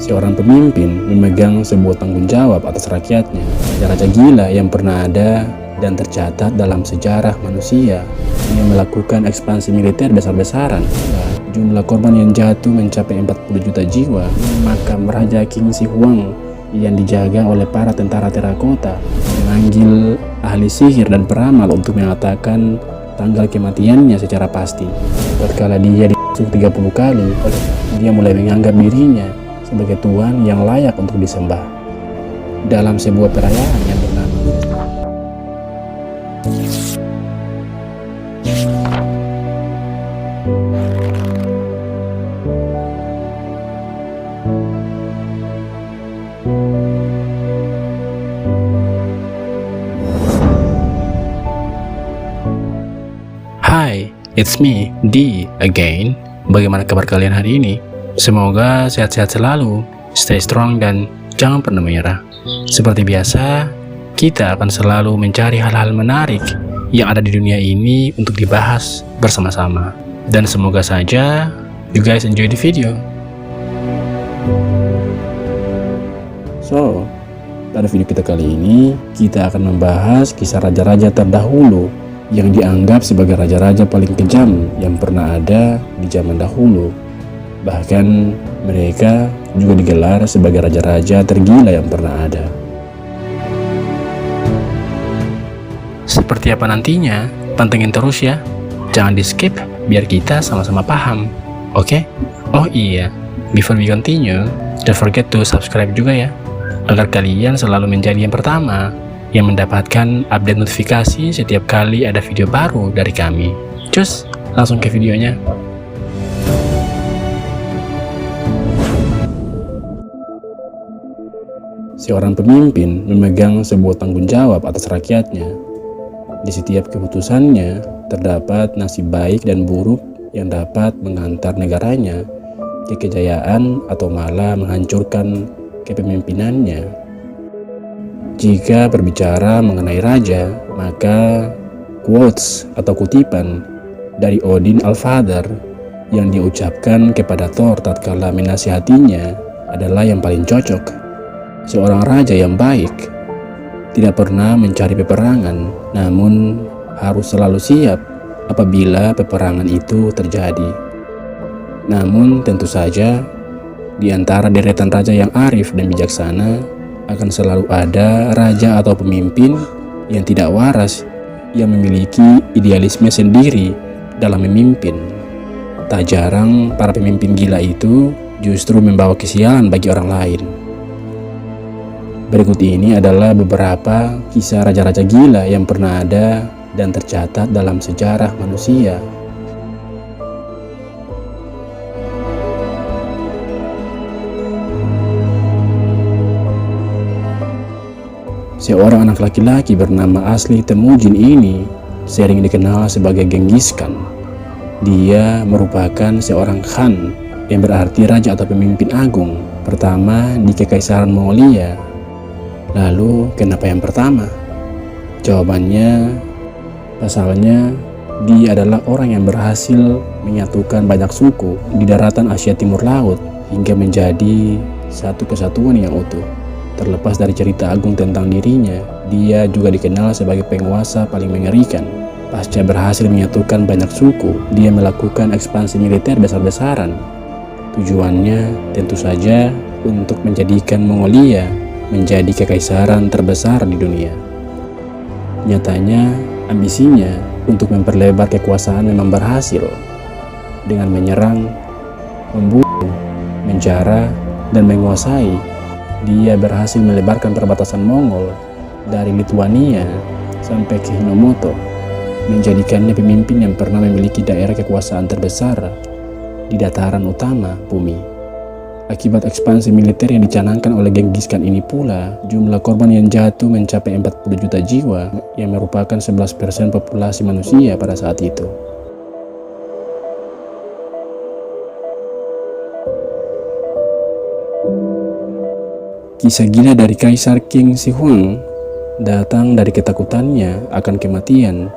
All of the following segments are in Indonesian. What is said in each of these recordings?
Seorang pemimpin memegang sebuah tanggung jawab atas rakyatnya. Raja-raja gila yang pernah ada dan tercatat dalam sejarah manusia. Dia melakukan ekspansi militer besar-besaran. Jumlah korban yang jatuh mencapai 40 juta jiwa. Makam Raja Qin Shi Huang yang dijaga oleh para tentara terakota memanggil ahli sihir dan peramal untuk mengatakan tanggal kematiannya secara pasti. Tatkala dia ditusuk 30 kali, dia mulai menganggap dirinya sebagai tuan yang layak untuk disembah. Dalam sebuah perayaan yang bernama Hai, it's me, D again. Bagaimana kabar kalian hari ini? Semoga sehat-sehat selalu, stay strong dan jangan pernah menyerah. Seperti biasa, kita akan selalu mencari hal-hal menarik yang ada di dunia ini untuk dibahas bersama-sama. Dan semoga saja you guys enjoy the video. So, pada video kita kali ini, kita akan membahas kisah raja-raja terdahulu yang dianggap sebagai raja-raja paling kejam yang pernah ada di zaman dahulu. Bahkan mereka juga digelar sebagai raja-raja tergila yang pernah ada. Seperti apa nantinya? Pantengin terus ya. Jangan di skip biar kita sama-sama paham. Oke? Oh iya, before we continue, don't forget to subscribe juga ya, agar kalian selalu menjadi yang pertama yang mendapatkan update notifikasi setiap kali ada video baru dari kami. Cus, langsung ke videonya. Seorang pemimpin memegang sebuah tanggung jawab atas rakyatnya. Di setiap keputusannya terdapat nasib baik dan buruk yang dapat mengantar negaranya ke kejayaan atau malah menghancurkan kepemimpinannya. Jika berbicara mengenai raja, maka quotes atau kutipan dari Odin All-Father yang diucapkan kepada Thor tatkala menasihatinya adalah yang paling cocok. Seorang raja yang baik tidak pernah mencari peperangan, namun harus selalu siap apabila peperangan itu terjadi. Namun tentu saja, di antara deretan raja yang arif dan bijaksana, akan selalu ada raja atau pemimpin yang tidak waras, yang memiliki idealisme sendiri dalam memimpin. Tak jarang para pemimpin gila itu justru membawa kesialan bagi orang lain. Berikut ini adalah beberapa kisah raja-raja gila yang pernah ada dan tercatat dalam sejarah manusia. Seorang anak laki-laki bernama asli Temujin ini sering dikenal sebagai Genghis Khan. Dia merupakan seorang Khan yang berarti raja atau pemimpin agung pertama di Kekaisaran Mongolia. Lalu kenapa yang pertama? Jawabannya, pasalnya dia adalah orang yang berhasil menyatukan banyak suku di daratan Asia Timur Laut hingga menjadi satu kesatuan yang utuh. Terlepas dari cerita agung tentang dirinya, dia juga dikenal sebagai penguasa paling mengerikan. Pasca berhasil menyatukan banyak suku, dia melakukan ekspansi militer besar-besaran. Tujuannya tentu saja untuk menjadikan Mongolia menjadi kekaisaran terbesar di dunia. Nyatanya, ambisinya untuk memperlebar kekuasaan memang berhasil. Dengan menyerang, membunuh, menjara, dan menguasai, dia berhasil melebarkan perbatasan Mongol dari Lithuania sampai ke Hinomoto, menjadikannya pemimpin yang pernah memiliki daerah kekuasaan terbesar di dataran utama bumi. Akibat ekspansi militer yang dicanangkan oleh Genghis Khan ini pula, jumlah korban yang jatuh mencapai 40 juta jiwa, yang merupakan 11% populasi manusia pada saat itu. Kisah gila dari Kaisar Qin Shi Huang datang dari ketakutannya akan kematian.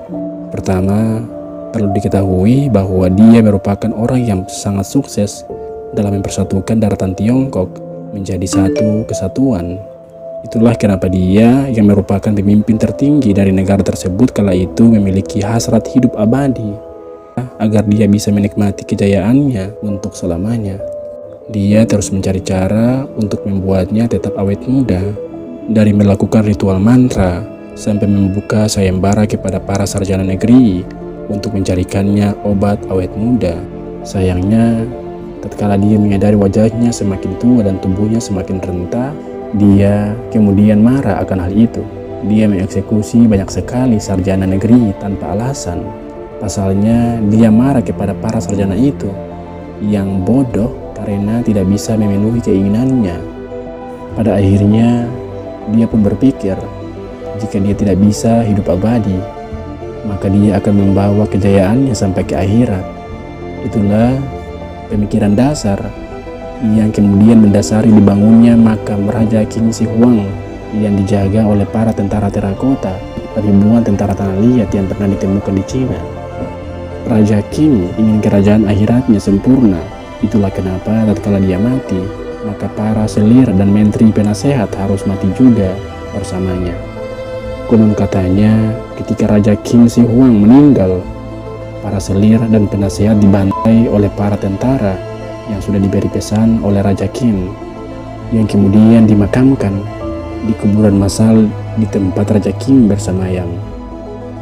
Pertama, perlu diketahui bahwa dia merupakan orang yang sangat sukses dalam mempersatukan daratan Tiongkok menjadi satu kesatuan. Itulah kenapa dia yang merupakan pemimpin tertinggi dari negara tersebut kala itu memiliki hasrat hidup abadi agar dia bisa menikmati kejayaannya untuk selamanya. Dia terus mencari cara untuk membuatnya tetap awet muda, dari melakukan ritual mantra sampai membuka sayembara kepada para sarjana negeri untuk mencarikannya obat awet muda. Sayangnya, tatkala dia menyadari wajahnya semakin tua dan tubuhnya semakin renta, dia kemudian marah akan hal itu. Dia mengeksekusi banyak sekali sarjana negeri tanpa alasan. Pasalnya, dia marah kepada para sarjana itu yang bodoh karena tidak bisa memenuhi keinginannya. Pada akhirnya, dia pun berpikir jika dia tidak bisa hidup abadi, maka dia akan membawa kejayaannya sampai ke akhirat. Itulah pemikiran dasar yang kemudian mendasari dibangunnya makam Raja Qin Shi Huang yang dijaga oleh para tentara terakota, ribuan tentara tanah liat yang pernah ditemukan di Cina. Raja Qin ingin kerajaan akhiratnya sempurna. Itulah kenapa tatkala dia mati, maka para selir dan menteri penasehat harus mati juga bersamanya. Konon katanya, ketika Raja Qin Shi Huang meninggal, para selir dan penasehat dibantai oleh para tentara yang sudah diberi pesan oleh Raja Qin, yang kemudian dimakamkan di kuburan massal di tempat Raja Qin bersemayam.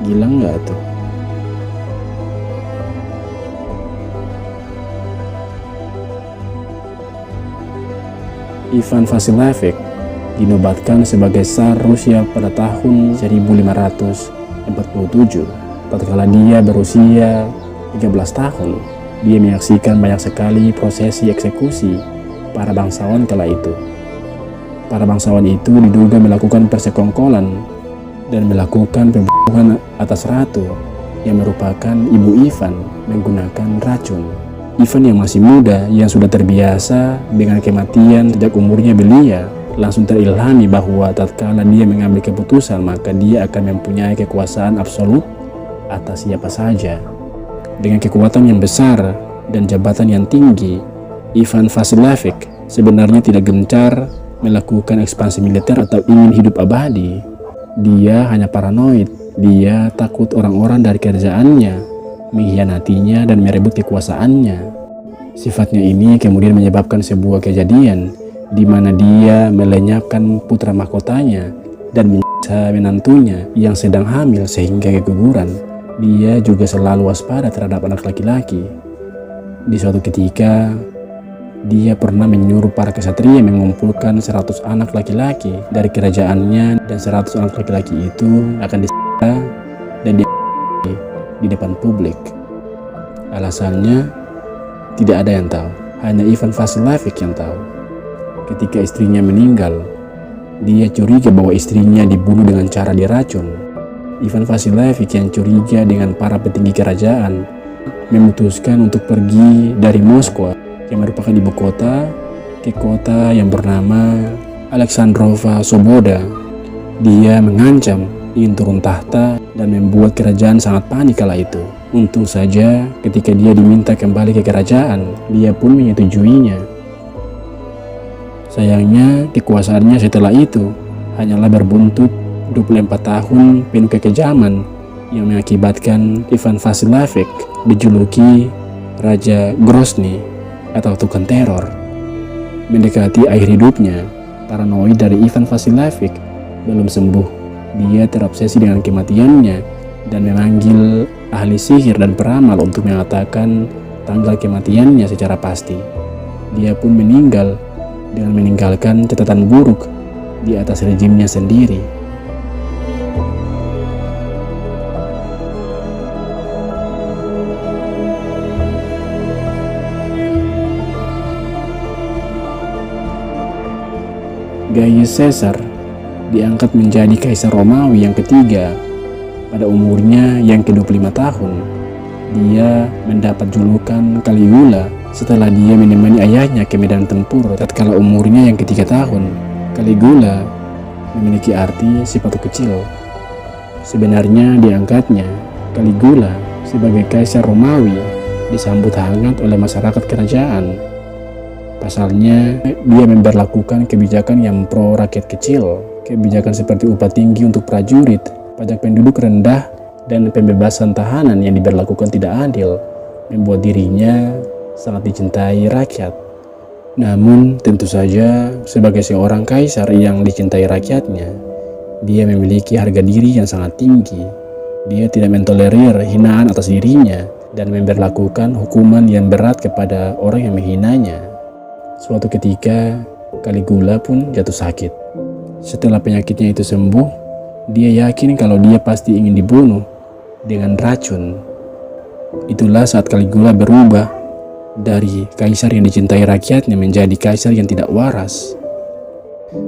Gila nggak tuh? Ivan Vasilevich dinobatkan sebagai Tsar Rusia pada tahun 1547. Tatkala dia berusia 13 tahun, dia menyaksikan banyak sekali prosesi eksekusi para bangsawan kala itu. Para bangsawan itu diduga melakukan persekongkolan dan melakukan pembunuhan atas ratu yang merupakan ibu Ivan menggunakan racun. Ivan yang masih muda, yang sudah terbiasa dengan kematian sejak umurnya belia, langsung terilhami bahwa tatkala dia mengambil keputusan maka dia akan mempunyai kekuasaan absolut atas siapa saja. Dengan kekuatan yang besar dan jabatan yang tinggi, Ivan Vasilevich sebenarnya tidak gencar melakukan ekspansi militer atau ingin hidup abadi. Dia hanya paranoid. Dia takut orang-orang dari kerajaannya mengkhianatinya dan merebut kekuasaannya. Sifatnya ini kemudian menyebabkan sebuah kejadian di mana dia melenyapkan putra mahkotanya dan menyiksa menantunya yang sedang hamil sehingga keguguran. Dia juga selalu waspada terhadap anak laki-laki. Di suatu ketika, dia pernah menyuruh para kesatria mengumpulkan 100 anak laki-laki dari kerajaannya, dan 100 anak laki-laki itu akan disiksa dan di depan publik. Alasannya tidak ada yang tahu, hanya Ivan Vasilevich yang tahu. Ketika istrinya meninggal, dia curiga bahwa istrinya dibunuh dengan cara diracun. Ivan Vasilevich yang curiga dengan para petinggi kerajaan memutuskan untuk pergi dari Moskwa yang merupakan ibu kota ke kota yang bernama Alexandrova Sloboda. Dia mengancam ingin turun tahta dan membuat kerajaan sangat panik kala itu. Untung saja ketika dia diminta kembali ke kerajaan, dia pun menyetujuinya. Sayangnya kekuasaannya setelah itu hanyalah berbuntut 24 tahun penuh kekejaman yang mengakibatkan Ivan Vasilevich dijuluki Raja Grozny atau tukang teror. Mendekati akhir hidupnya, paranoid dari Ivan Vasilevich belum sembuh. Dia terobsesi dengan kematiannya dan memanggil ahli sihir dan peramal untuk mengatakan tanggal kematiannya secara pasti. Dia pun meninggal dengan meninggalkan catatan buruk di atas rejimnya sendiri. Gaius Caesar diangkat menjadi kaisar Romawi yang ketiga pada umurnya yang ke-25 tahun. Dia mendapat julukan Caligula setelah dia menemani ayahnya ke medan tempur tatkala umurnya yang ke-3 tahun. Caligula memiliki arti si batu kecil. Sebenarnya diangkatnya Caligula sebagai kaisar Romawi disambut hangat oleh masyarakat kerajaan. Pasalnya, dia memberlakukan kebijakan yang pro rakyat kecil, kebijakan seperti upah tinggi untuk prajurit, pajak penduduk rendah, dan pembebasan tahanan yang diberlakukan tidak adil, membuat dirinya sangat dicintai rakyat. Namun, tentu saja, sebagai seorang kaisar yang dicintai rakyatnya, dia memiliki harga diri yang sangat tinggi. Dia tidak mentolerir hinaan atas dirinya dan memberlakukan hukuman yang berat kepada orang yang menghinanya. Suatu ketika, Caligula pun jatuh sakit. Setelah penyakitnya itu sembuh, dia yakin kalau dia pasti ingin dibunuh dengan racun. Itulah saat Caligula berubah dari kaisar yang dicintai rakyatnya menjadi kaisar yang tidak waras.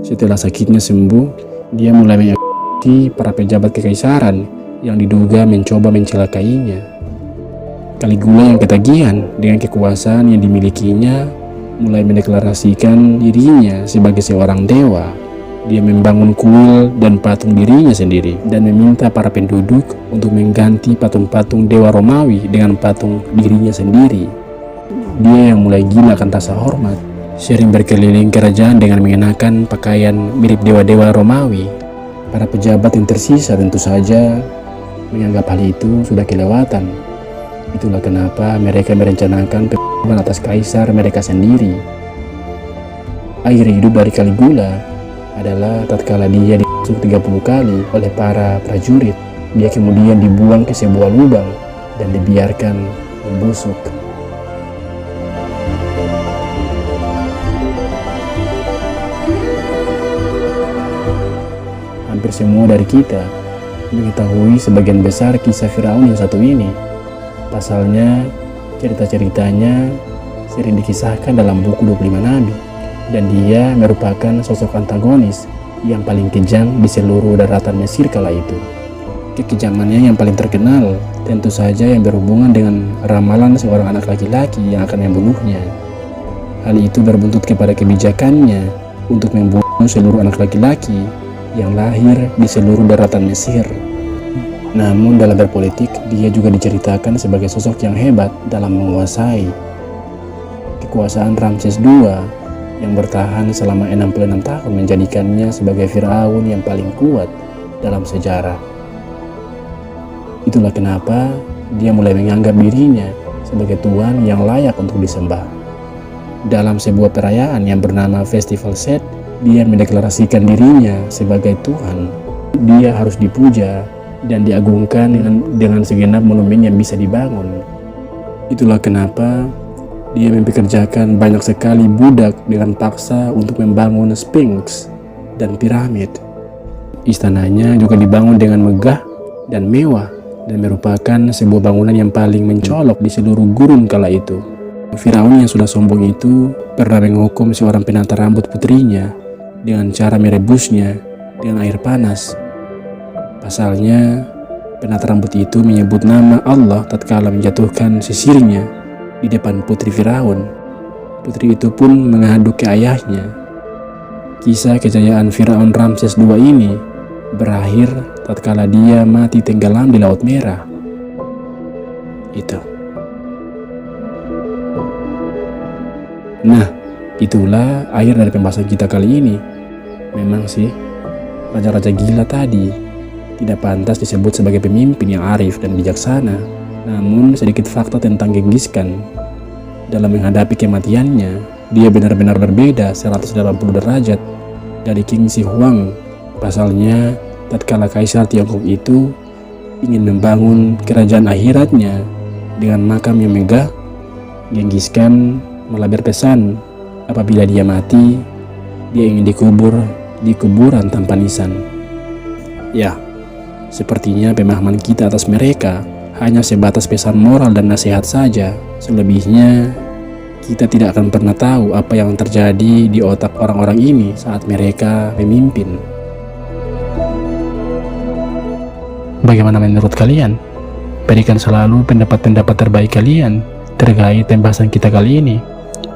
Setelah sakitnya sembuh, dia mulai mengeksekusi para pejabat kekaisaran yang diduga mencoba mencelakainya. Caligula yang ketagihan dengan kekuasaan yang dimilikinya mulai mendeklarasikan dirinya sebagai seorang dewa. Dia membangun kuil dan patung dirinya sendiri dan meminta para penduduk untuk mengganti patung-patung dewa Romawi dengan patung dirinya sendiri. Dia yang mulai gila akan rasa hormat, sering berkeliling kerajaan dengan mengenakan pakaian mirip dewa-dewa Romawi. Para pejabat yang tersisa tentu saja menganggap hal itu sudah kelewatan. Itulah kenapa mereka merencanakan pembunuhan atas kaisar mereka sendiri. Akhir hidup dari Caligula adalah tatkala dia ditusuk 30 kali oleh para prajurit. Dia kemudian dibuang ke sebuah lubang dan dibiarkan membusuk. Hampir semua dari kita mengetahui sebagian besar kisah Firaun yang satu ini. Pasalnya, cerita-ceritanya sering dikisahkan dalam buku 25 Nabi, dan dia merupakan sosok antagonis yang paling kejam di seluruh daratan Mesir kala itu. Kekejamannya yang paling terkenal tentu saja yang berhubungan dengan ramalan seorang anak laki-laki yang akan membunuhnya. Hal itu berbuntut kepada kebijakannya untuk membunuh seluruh anak laki-laki yang lahir di seluruh daratan Mesir. Namun dalam berpolitik, dia juga diceritakan sebagai sosok yang hebat dalam menguasai. Kekuasaan Ramses II yang bertahan selama 66 tahun menjadikannya sebagai Firaun yang paling kuat dalam sejarah. Itulah kenapa dia mulai menganggap dirinya sebagai tuan yang layak untuk disembah. Dalam sebuah perayaan yang bernama Festival Set, dia mendeklarasikan dirinya sebagai Tuhan. Dia harus dipuja dan diagungkan dengan segenap monumen yang bisa dibangun. Itulah kenapa dia mempekerjakan banyak sekali budak dengan paksa untuk membangun Sphinx dan piramid. Istananya juga dibangun dengan megah dan mewah dan merupakan sebuah bangunan yang paling mencolok di seluruh gurun kala itu. Firaun yang sudah sombong itu pernah menghukum seorang penata rambut putrinya dengan cara merebusnya dengan air panas. Pasalnya, penata rambut itu menyebut nama Allah tatkala menjatuhkan sisirnya di depan putri Firaun. Putri itu pun mengadu ke ayahnya. Kisah kejayaan Firaun Ramses II ini berakhir tatkala dia mati tenggelam di Laut Merah. Itu. Nah, itulah akhir dari pembahasan kita kali ini. Memang sih, raja-raja gila tadi tidak pantas disebut sebagai pemimpin yang arif dan bijaksana. Namun sedikit fakta tentang Genghis Khan. Dalam menghadapi kematiannya, dia benar-benar berbeda 180 derajat dari King Shi Huang. Pasalnya, tatkala Kaisar Tiongkok itu ingin membangun kerajaan akhiratnya dengan makam yang megah, Genghis Khan malah berpesan apabila dia mati, dia ingin dikubur di kuburan tanpa nisan. Ya, sepertinya pemahaman kita atas mereka hanya sebatas pesan moral dan nasihat saja. Selebihnya, kita tidak akan pernah tahu apa yang terjadi di otak orang-orang ini saat mereka memimpin. Bagaimana menurut kalian? Berikan selalu pendapat-pendapat terbaik kalian terkait pembahasan kita kali ini.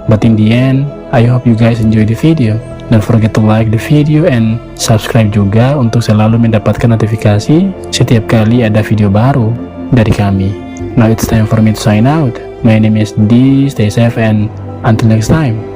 But in the end, I hope you guys enjoy the video. Don't forget to like the video and subscribe juga untuk selalu mendapatkan notifikasi setiap kali ada video baru dari kami. Now it's time for me to sign out. My name is D. Stay safe and until next time.